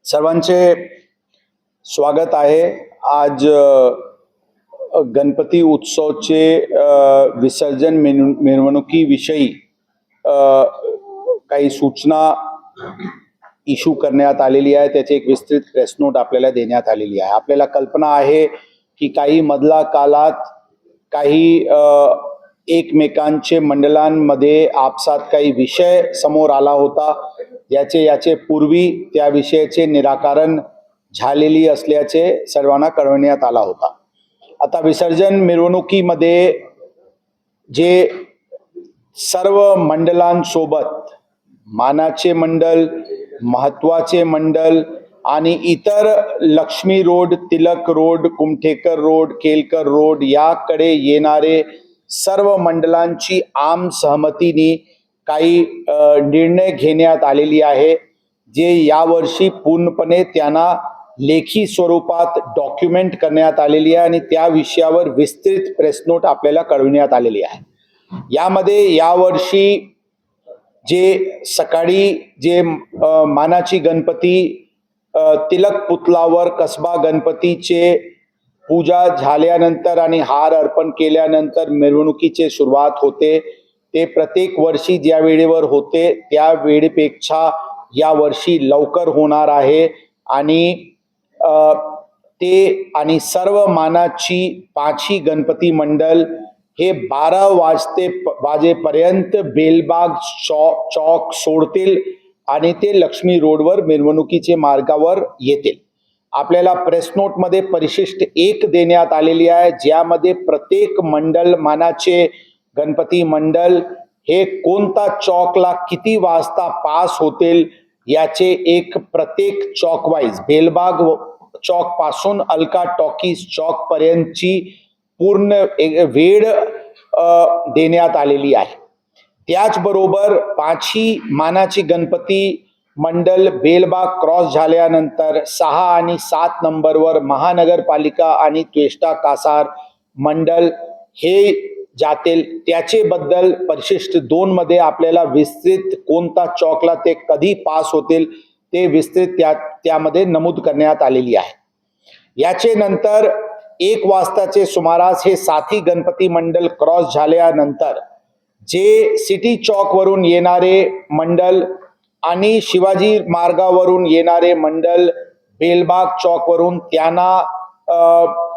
सर्वांचे स्वागत आहे। आज गणपती उत्सवचे विसर्जन मिरवणुकीविषयी काही सूचना इश्यू करण्यात आलेली आहे। त्याची एक विस्तृत प्रेस नोट आपल्याला देण्यात आलेली आहे। आपल्याला कल्पना आहे की काही मधला काळात काही एकमेकांचे मंडळांमध्ये आपसात काही विषय समोर आला होता। याचे पूर्वी त्या विषयाचे निराकरण झालेली असल्याचे सर्वांना कळवण्यात आला होता। आता विसर्जन मिरवणुकीमध्ये जे सर्व मंडळांसोबत मानाचे मंडळ, महत्वाचे मंडळ आणि इतर Lakshmi road, Tilak road, Kumthekar road, Kelkar road याकडे येणारे सर्व मंडळांची आम सहमतीने काही निर्णय घेण्यात आलेली आहे, जे यावर्षी पूर्णपणे त्यांना लेखी स्वरूपात डॉक्युमेंट करण्यात आलेली आहे आणि त्या विषयावर विस्तृत प्रेस नोट आपल्याला कळविण्यात आलेली आहे। यामध्ये यावर्षी जे सकाळी जे मानाची गणपती तिलक पुतलावर कसबा गणपतीचे पूजा झाल्यानंतर आणि हार अर्पण केल्यानंतर मिरवणुकीची सुरुवात होते, ते प्रत्येक वर्षी ज्या वेळेवर होते त्या वेळेपेक्षा या वर्षी लवकर होणार आहे आणि ते आणि सर्व मानाची पाचही गणपती मंडळ हे 12 वाजेपर्यंत बेलबाग चौक सोडतील आणि ते लक्ष्मी रोडवर मिरवणुकीचे मार्गावर येतील। आपल्याला प्रेस नोट मध्ये परिशिष्ट 1 देण्यात आलेली आहे, ज्यामध्ये प्रत्येक मंडळ मानाचे गणपती मंडळ हे कोणता चौकला किती वाजता पास होतील याचे एक प्रत्येक चौक वाईज बेलबाग चौक पासून अलका टॉकीज चौक पर्यंतची पूर्ण वेळ देण्यात आलेली आहे। त्याचबरोबर पाचही मानाची गणपती मंडळ बेलबाग क्रॉस झाल्यानंतर 6 आणि 7 नंबरवर महानगरपालिका आणि त्वेष्टा कासार मंडळ हे जातील। त्याचे बद्दल परिशिष्ट 2 मध्ये आपल्याला विस्तृत कोणता चौकला ते कधी पास होतील ते विस्तृत त्यामध्ये नमूद करण्यात आलेली आहे। याचे नंतर 1 वाजताचे सुमारास हे साथी गणपती मंडळ क्रॉस झाल्यानंतर जे सिटी चौक वरून येणारे मंडळ आणि शिवाजी मार्गावरून येणारे मंडळ बेलबाग चौक वरून त्यांना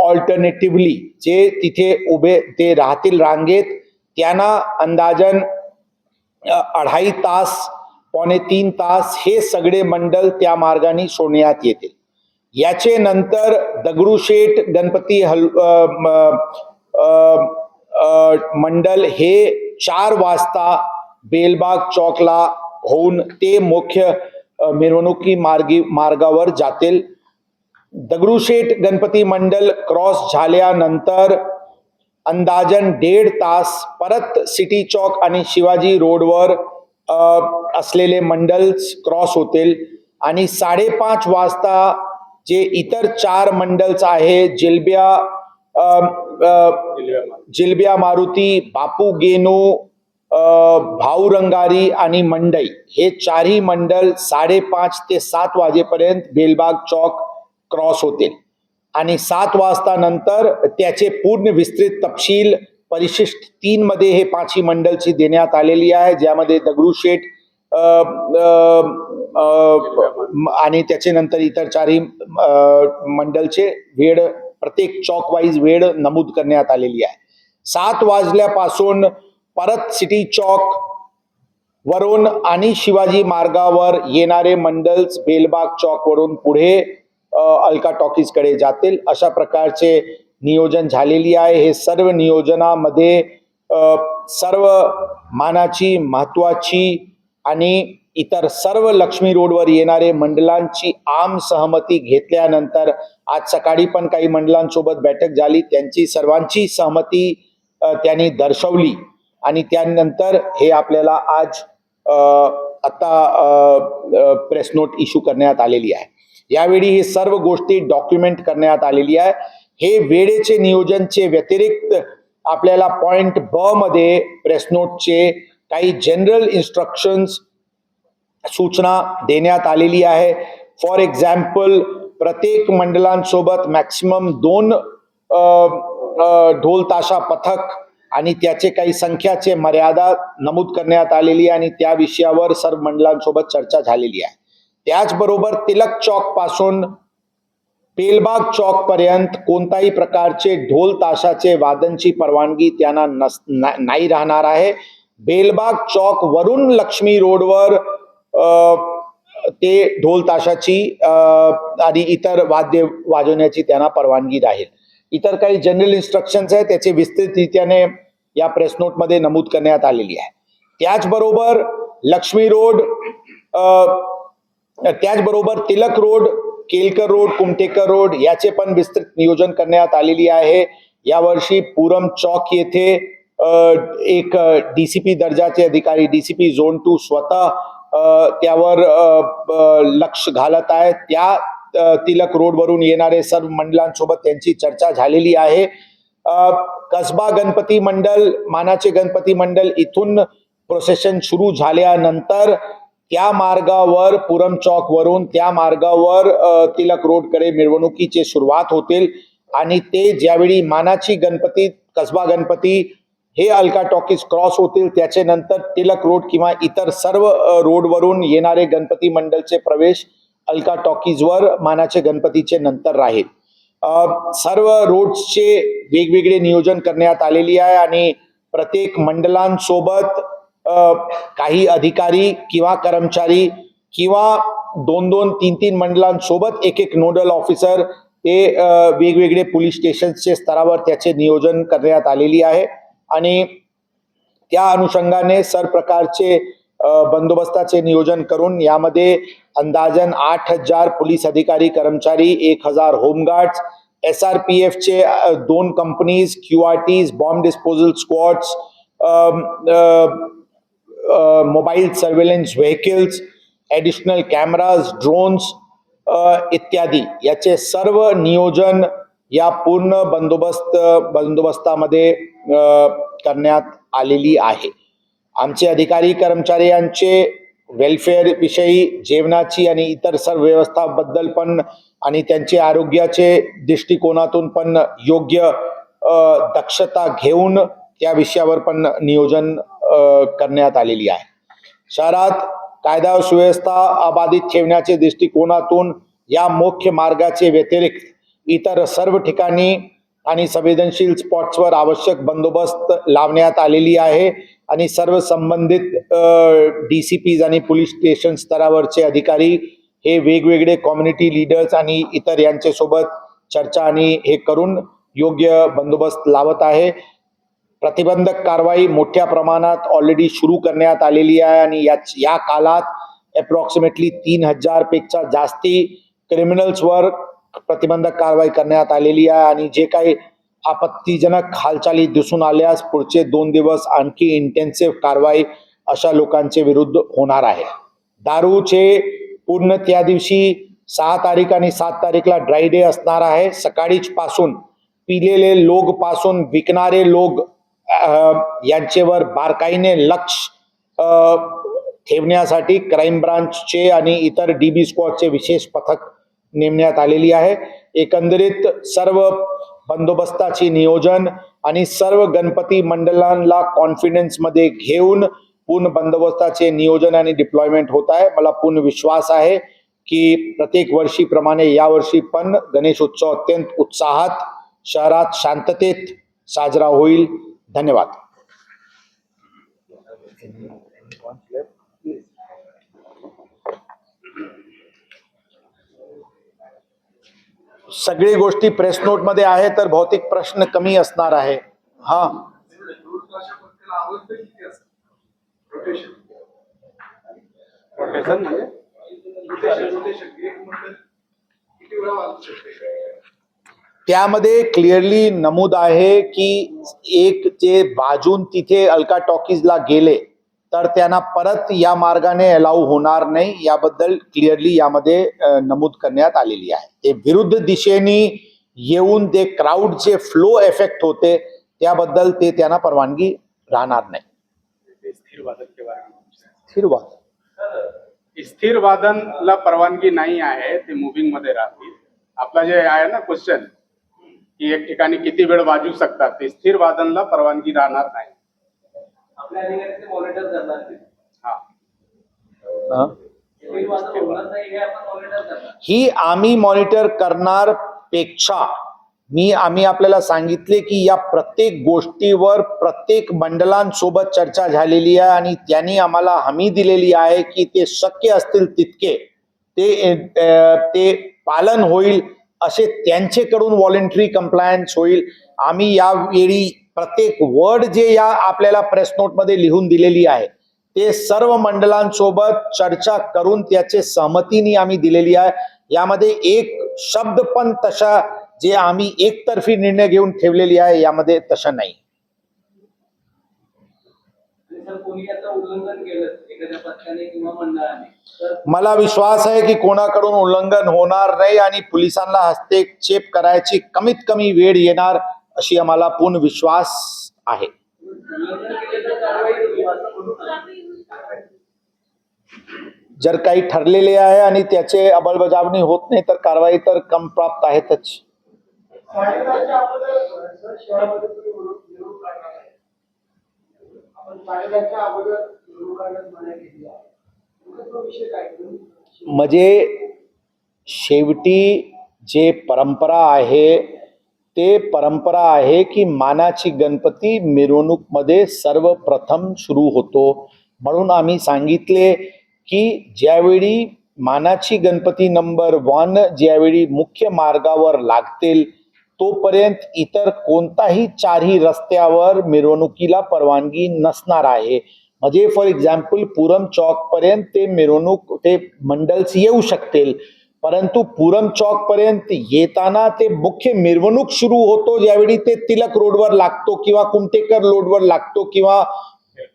ऑल्टरनेटिव्हली जे तिथे उभे ते राहतील रांगेत त्यांना अंदाजन 2.5 तास पावणे 3 तास हे सगळे मंडळ त्या मार्गाने सोडण्यात येतील। याचे नंतर दगडूशेठ गणपती मंडळ हे 4 वाजता बेलबाग चौकला होऊन ते मुख्य मिरवणुकी मार्गावर जातील। दगडूशेठ गणपती मंडळ क्रॉस झाल्यानंतर अंदाजन 1.5 तास परत सिटी चौक आणि शिवाजी रोडवर असलेले मंडळ क्रॉस होतील आणि 5:30 वाजता जे इतर 4 मंडळ आहे जिलब्या मारुती, बापू गेनू, भाऊ रंगारी आणि मंडई हे 4ही मंडळ 5:30 ते 7 वाजेपर्यंत बेलबाग चौक क्रॉस होतील आणि 7 वाजता नंतर त्याचे पूर्ण विस्तृत तपशील परिशिष्ट 3 मध्ये हे 5ही मंडळची देण्यात आलेली आहे, ज्यामध्ये दगडूशेठ आणि त्याचे नंतर इतर 4ही मंडळचे वेळ प्रत्येक चौक वाईज वेळ नमूद करण्यात आलेली आहे। 7 वाजल्यापासून परत सिटी चौक वरून आणि शिवाजी मार्गावर येणारे मंडळ बेलबाग चौक वरून पुढे अलका टॉकीज कडे जातील। अशा प्रकारचे नियोजन झालेली आहे। हे सर्व नियोजनामध्ये सर्व मानाची, महत्वाची आणि इतर सर्व लक्ष्मी रोडवर येणारे मंडळांची आम सहमती घेतल्यानंतर आज सकाळी पण काही मंडळांसोबत बैठक झाली, त्यांची सर्वांची सहमती त्यांनी दर्शवली आणि त्यानंतर हे आपल्याला आज आता प्रेस नोट इश्यू करण्यात आलेली आहे। यावेळी हे सर्व गोष्टी डॉक्युमेंट करण्यात आलेली आहे। हे वेळेचे नियोजनचे व्यतिरिक्त आपल्याला पॉइंट ब मध्ये प्रेस नोटचे काही जनरल इन्स्ट्रक्शन्स सूचना देण्यात आलेली आहे. फॉर एक्झाम्पल, प्रत्येक मंडळांसोबत मॅक्सिमम 2 ढोल ताशा पथक आणि त्याचे काही संख्याचे मर्यादा नमूद करण्यात आलेली आहे आणि त्या विषयावर सर्व मंडळांसोबत चर्चा झालेली आहे. त्याचबरोबर तिलक चौक पासून बेलबाग चौक पर्यंत कोणत्याही प्रकारचे ढोल ताशाचे वादनची परवानगी त्यांना नाही राहणार आहे. बेलबाग चौक वरून लक्ष्मी रोडवर ते ढोल ताशाची आणि इतर वाद्य वाजवण्याची त्यांना परवानगी राहील. इतर काही जनरल इन्स्ट्रक्शन्स आहेत, त्याचे विस्तृतरित्याने या प्रेस नोट मध्ये नमूद करण्यात आलेली आहे. त्याचबरोबर लक्ष्मी रोड, त्याचबरोबर Tilak road, Kelkar road, Kumthekar road याचे पण विस्तृत नियोजन करण्यात आलेली आहे. यावर्षी पूरम चौक येथे एक डीसीपी दर्जाचे अधिकारी, डीसीपी झोन 2 स्वतः त्यावर लक्ष घालत आहेत. त्या तिलक रोड वरून येणारे सर्व मंडळांसोबत त्यांची चर्चा झालेली आहे. कसबा गणपती मंडळ, मानाचे गणपती मंडळ इथून प्रोसेशन सुरू झाल्यानंतर त्या मार्गावर पूरम चौक वरून त्या मार्गावर तिलक रोडकडे मिरवणुकीची सुरुवात होतील आणि ते ज्यावेळी मानाची गणपती, कसबा गणपती हे अलका टॉकीज क्रॉस होतील, त्याचे नंतर तिलक रोड किंवा इतर सर्व रोडवरून येणारे गणपती मंडळचे प्रवेश अलका टॉकीजवर मानाचे गणपतीचे नंतर राहील. सर्व रोड्सचे वेगवेगळे नियोजन करण्यात आलेली आहे आणि प्रत्येक मंडळांसोबत काही अधिकारी किंवा कर्मचारी किंवा 2-2, 3-3 मंडळांसोबत एक नोडल ऑफिसर ते वेगवेगळे पोलीस स्टेशनचे स्तरावर त्याचे नियोजन करण्यात आलेली आहे आणि त्या अनुषंगाने सर्व प्रकारचे बंदोबस्ताचे नियोजन करून यामध्ये अंदाजन 8,000 पोलीस अधिकारी कर्मचारी, 1,000 होमगार्ड्स, SRPF चे 2 companies, QRTs, bomb disposal squads, mobile surveillance vehicles, additional cameras, drones इत्यादी याचे सर्व नियोजन या पूर्ण बंदोबस्तामध्ये करण्यात आलेली आहे. आमचे अधिकारी कर्मचारी यांचे वेलफेअर विषयी, जेवणाची आणि इतर सर्व व्यवस्थाबद्दल पण आणि त्यांचे आरोग्याचे दृष्टिकोनातून पण योग्य दक्षता घेऊन त्या विषयावर पण नियोजन करण्यात आलेली आहे. शहरात कायदा व सुव्यवस्था अबाधित ठेवण्याच्या दृष्टिकोनातून या मुख्य मार्गाचे व्यतिरिक्त इतर सर्व ठिकाणी आणि संवेदनशील स्पॉट्सवर आवश्यक बंदोबस्त लावण्यात आलेली आहे आणि सर्व संबंधित DCPs आणि पोलीस स्टेशन स्तरावरचे अधिकारी हे वेगवेगळे कम्युनिटी लीडर्स आणि इतर यांच्या सोबत चर्चा आणि हे करून योग्य बंदोबस्त लावत आहे. प्रतिबंधक कारवाई मोठ्या प्रमाणात ऑलरेडी सुरू करण्यात आलेली आहे आणि या काळात अप्रॉक्सिमेटली 3,000 पेक्षा जास्ती क्रिमिनल्सवर प्रतिबंधक कारवाई करण्यात आलेली आहे आणि जे काही आपत्तीजनक हालचाली दिसून आल्यास पुढचे 2 दिवस आणखी इंटेन्सिव्ह कारवाई अशा लोकांचे विरुद्ध होणार आहे. दारूचे पूर्ण त्या दिवशी 6 तारीख आणि 7 तारीखला ड्राय डे असणार आहे. सकाळीच पासून पिलेले लोक पासून विकणारे लोक यांच्यावर बारकाईने लक्ष ठेवण्यासाठी क्राईम ब्रांचचे आणि इतर DB स्क्वॉडचे विशेष पथक नेमण्यात आलेली आहे. एकंदरीत सर्व बंदोबस्ताची नियोजन आणि सर्व गणपती मंडळांना कॉन्फिडन्स मध्ये घेऊन पूर्ण बंदोबस्ताचे नियोजन आणि डिप्लॉयमेंट होत आहे. मला पूर्ण विश्वास आहे की प्रत्येक वर्षीप्रमाणे यावर्षी पण गणेशोत्सव अत्यंत उत्साहात शहरात शांततेत साजरा होईल. धन्यवाद. सगळी गोष्टी प्रेस नोट मध्ये आहे तर भौतिक प्रश्न कमी असणार आहे. हा, त्यामध्ये क्लिअरली नमूद आहे की एक जे बाजून तिथे अलका टॉकीजला गेले तर त्यांना परत या मार्गाने अलाउ होणार नाही, याबद्दल क्लिअरली यामध्ये नमूद करण्यात आलेली आहे. ते विरुद्ध दिशेने येऊन ते क्राऊडचे फ्लो इफेक्ट होते त्याबद्दल ते त्यांना परवानगी राहणार नाही. स्थिर वाद स्थिर वादनला परवानगी नाही आहे, ते मुव्हिंग मध्ये राहतील. आपला जे आहे ना क्वेश्चन की एक ठिकाणी किती वेळ वाजू शकतात, ते स्थिर वादनला परवानगी राहणार नाही. आपल्या अधिकारी मॉनिटर करणार ते. हा, स्थिर वादन होणार नाही हे आपण मॉनिटर करणार. ही आम्ही मॉनिटर करणार पेक्षा आम्ही आपल्याला सांगितले की या प्रत्येक गोष्टीवर प्रत्येक मंडळांसोबत चर्चा झालेली आहे आणि त्यांनी आम्हाला हमी दिलेली आहे की ते शक्य असतील तितके ते पालन होईल, असे त्यांच्याकडून व्हॉलंटरी कंप्लायन्स होईल. आम्ही यावेळी प्रत्येक वर्ड जे या आपल्याला प्रेस नोट मध्ये लिहून दिलेली आहे ते सर्व मंडळांसोबत चर्चा करून त्याचे सहमतीने आम्ही दिलेली आहे. यामध्ये एक शब्द पण तशा जे आम्ही एकतर्फी निर्णय घेऊन ठेवलेली आहे यामध्ये तसं नाही. सर कोणी याचं उल्लंघन केलं एखाद्या पक्षाने किंवा मंडळाने तर मला विश्वास आहे की कोणाकडून उल्लंघन होणार नाही आणि पोलिसांना हस्तक्षेप करायची कमीत कमी वेळ येणार अशी आम्हाला पूर्ण विश्वास आहे. उल्लंघन केले तर कारवाई होईल असं म्हणून जर काही ठरलेले आहे आणि त्याचे अंमलबजावणी होत नाही तर कारवाई तर कम प्राप्त आहेतच. साडेदहाच्या अगोदर सर शहरामध्ये तुम्ही निवडणूक काढणार आहे. आपण साडेदहाच्या अगोदर निवडणूक काढण्यास मनाई केली आहे. नेमका तो विषय काय? म्हणजे शेवटी जे परंपरा आहे की मानाची गणपती मिरवणूकमध्ये सर्वप्रथम सुरू होतो. म्हणून आम्ही सांगितले की ज्यावेळी मानाची गणपती नंबर 1 ज्यावेळी मुख्य मार्गावर लागतील तोपर्यंत इतर कोणताही चारही रस्त्यावर मिरवणुकीला परवानगी नसणार आहे. म्हणजे फॉर एक्झाम्पल पुरम चौक पर्यंत ते मंडल्स येऊ शकतील, परंतु पुरम चौक पर्यंत येताना ते मुख्य मिरवणूक सुरू होतो ज्यावेळी ते तिलक रोडवर लागतो किंवा कुमटेकर रोडवर लागतो किंवा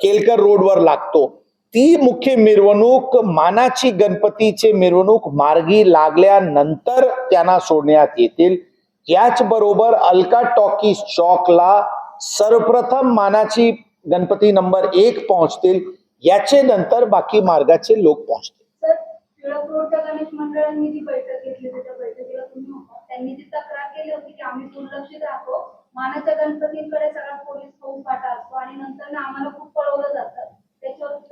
केलकर रोडवर लागतो. ती मुख्य मिरवणूक मानाची गणपतीचे मिरवणूक मार्गी लागल्यानंतर त्यांना सोडण्यात येतील. याचबरोबर अलका टॉकीज चौकला सर्वप्रथम मानाची गणपती नंबर 1 पोहोचतील, याचे नंतर बाकी मार्गाचे लोक पोहोचतील. सर, टिळक रोडच्या गणेश मंडळांनी जी बैठक घेतली त्या बैठकीला तुम्ही होता. त्यांनी जी तक्रार केली होती की आम्ही दुर्लक्षित राहतो, मानाच्या गणपतींकडे सगळा पोलीस फौजफाटा असतो आणि नंतर आम्हाला खूप पळवलं जातं.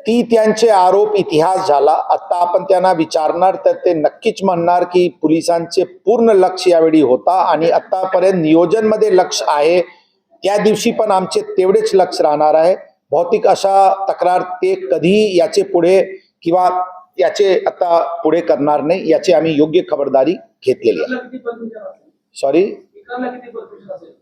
ती त्यांचे आरोप इतिहास झाला. आता आपण त्यांना विचारणार तर ते नक्कीच म्हणणार की पोलिसांचे पूर्ण लक्ष यावेळी होता आणि आतापर्यंत नियोजन मध्ये लक्ष आहे. त्या दिवशी पण आमचे तेवढेच लक्ष राहणार आहे. भौतिक अशा तक्रार ते कधी याचे पुढे किंवा याचे आता पुढे करणार नाही, याची आम्ही योग्य खबरदारी घेतलेली आहे. किती परमिशन असेल? सॉरी, इकडला किती परमिशन असेल?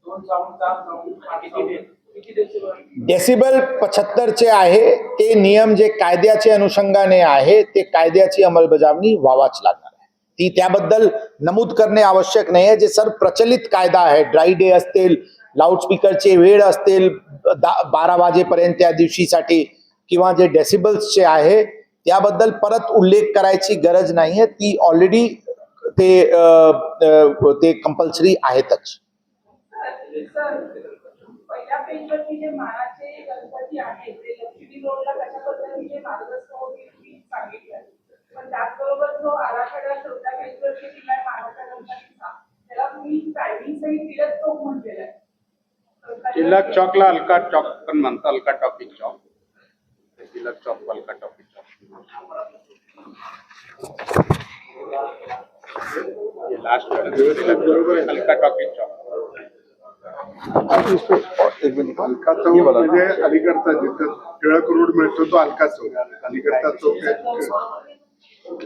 2 साऊंड 4 साऊंड किती डेसिबल? डेसिबल 75 चे आहे. ते नियम जे कायद्याच्या अनुषंगाने आहे ते कायद्याची अंमलबजावणी व्हावाच लागणार आहे. ती त्याबद्दल नमूद करणे आवश्यक नाही आहे. जे सर प्रचलित कायदा आहे, ड्राय डे असतील, लाऊडस्पीकरचे वेळ असतील 12 वाजेपर्यंत त्या दिवशीसाठी किंवा जे डेसिबल्सचे आहे त्याबद्दल परत उल्लेख करायची गरज नाहीये. ती ऑलरेडी ते कंपल्सरी आहेतच. पहिल्या पेजवरती जे मानाचे गणपती आहेत ते लक्ष्मी रोडला कशा पद्धतीने मार्गस्थ होतील सांगितलं, पण त्याचबरोबर जो आराखडा चौथ्या पेजवरती दिलाय मानाच्या गणपतीचा त्याला तुम्ही टायमिंग सहित टिळक चौक म्हटलेलं आहे. टिळक चौकला अलका चौक पण म्हणतात, अलका टॉकीज चौक. टिळक चौक अलका टॉकीज चौक. लास्ट अलका टॉकीज चौक. अलका चौक म्हणजे अलीकडचा जिथं टिळक रोड मिळतो तो अलका चौक, अलीकडचा चौक आहे.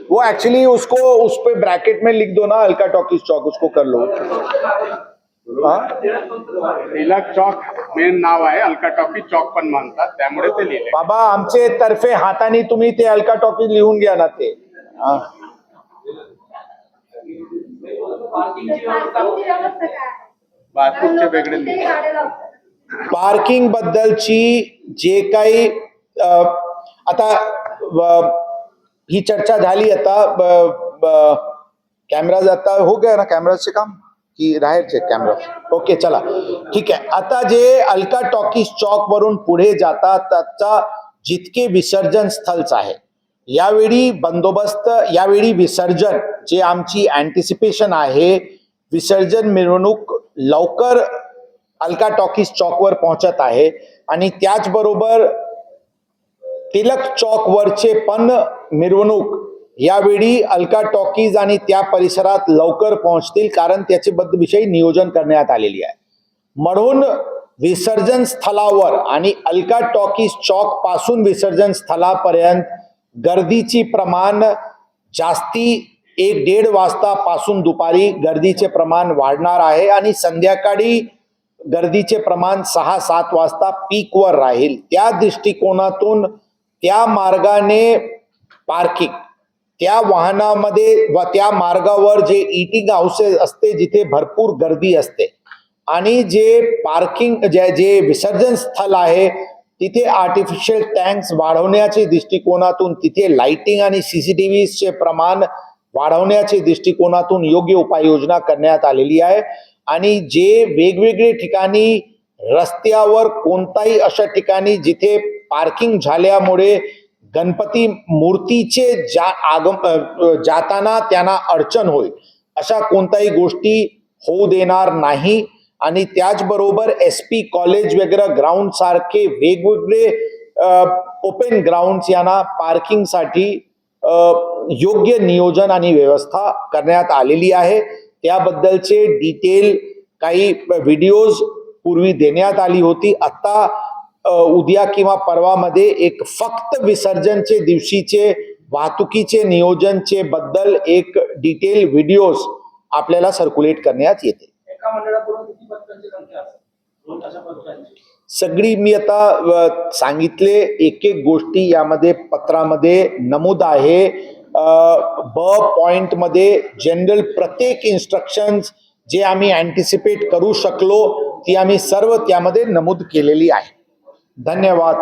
वो एक्चुअली उसको उस पे ब्रैकेट में लिख दो ना, अलका टॉकीज चौक, उसको कर लो. टिळक चौक मेन नाव आहे, अलका टॉकीज चौक पण म्हणतात, त्यामुळे ते लिहिले. बाबा आमचे तर्फे हाताने तुम्ही ते अलका टॉकीज लिहून घ्या ना ते. पार्किंगची व्यवस्था वाहतूकचे वेगळे लिहिले. पार्किंग बद्दलची जे काही आता ही चर्चा झाली. आता कॅमेराज आता हो गया ना, कॅमेराचे काम की राहायचे कॅमेरा. ओके चला ठीक आहे. आता जे अलका टॉकीज चौक वरून पुढे जातात त्याचा जितके विसर्जन स्थळच आहे यावेळी बंदोबस्त, यावेळी विसर्जन जे आमची अँटिसिपेशन आहे, विसर्जन मिरवणूक लवकर अलका टॉकीज चौकवर पोहोचत आहे आणि त्याचबरोबर तिलक चौक वरचे पण मिरवणूक यावेळी अलका टॉकीज आणि त्या परिसरात लवकर पोहोचतील, कारण त्याचे विषयी नियोजन करण्यात आलेली आहे. म्हणून विसर्जन स्थळावर आणि अलका टॉकीज चौक पासून विसर्जन स्थळापर्यंत गर्दीची प्रमाण जास्ती 1-1.5 वाजतापासून दुपारी गर्दीचे प्रमाण वाढणार आहे आणि संध्याकाळी गर्दीचे प्रमाण 6-7 वाजता पीकवर राहील. त्या दृष्टिकोनातून त्या मार्गाने पार्किंग, त्या वाहनामध्ये व त्या मार्गावर जे ईटिंग हाऊसेस असते जिथे भरपूर गर्दी असते आणि जे पार्किंग जे विसर्जन स्थळ आहे तिथे आर्टिफिशियल टँक्स वाढवण्याच्या दृष्टिकोनातून, तिथे लाइटिंग आणि CCTVचे प्रमाण वाढवण्याच्या दृष्टिकोनातून योग्य उपाययोजना करण्यात आलेली आहे. आणि जे वेगवेगळे ठिकाणी रस्त्यावर कोणताही अशा ठिकाणी जिथे पार्किंग झाल्यामुळे गणपती मूर्तीचे जाताना त्यांना अडचण होईल अशा कोणत्याही गोष्टी होऊ देणार नाही. आणि त्याचबरोबर SP कॉलेज वगैरे ग्राउंड सारखे वेगवेगळे ओपन ग्राउंड्स यांना पार्किंगसाठी योग्य नियोजन आणि व्यवस्था करण्यात आलेली आहे. त्याबद्दलचे डिटेल काही व्हिडिओज पूर्वी देण्यात आली होती. आता उद्या किंवा परवामध्ये एक फक्त विसर्जनचे दिवशीचे वाहतुकीचे नियोजनचे बद्दल एक डिटेल व्हिडिओज आपल्याला सर्क्युलेट करण्यात येते. एका मंडळाकडून किती पथकांची संख्या असेल? 2 अशा पथकांची सगळी मी आता सांगितले, एक एक गोष्टी यामध्ये पत्रामध्ये नमूद आहे. पॉइंट मध्ये जनरल प्रत्येक इन्स्ट्रक्शन्स जे आम्ही अँटिसिपेट करू शकलो ती आम्ही सर्व त्यामध्ये नमूद केलेली आहे. धन्यवाद.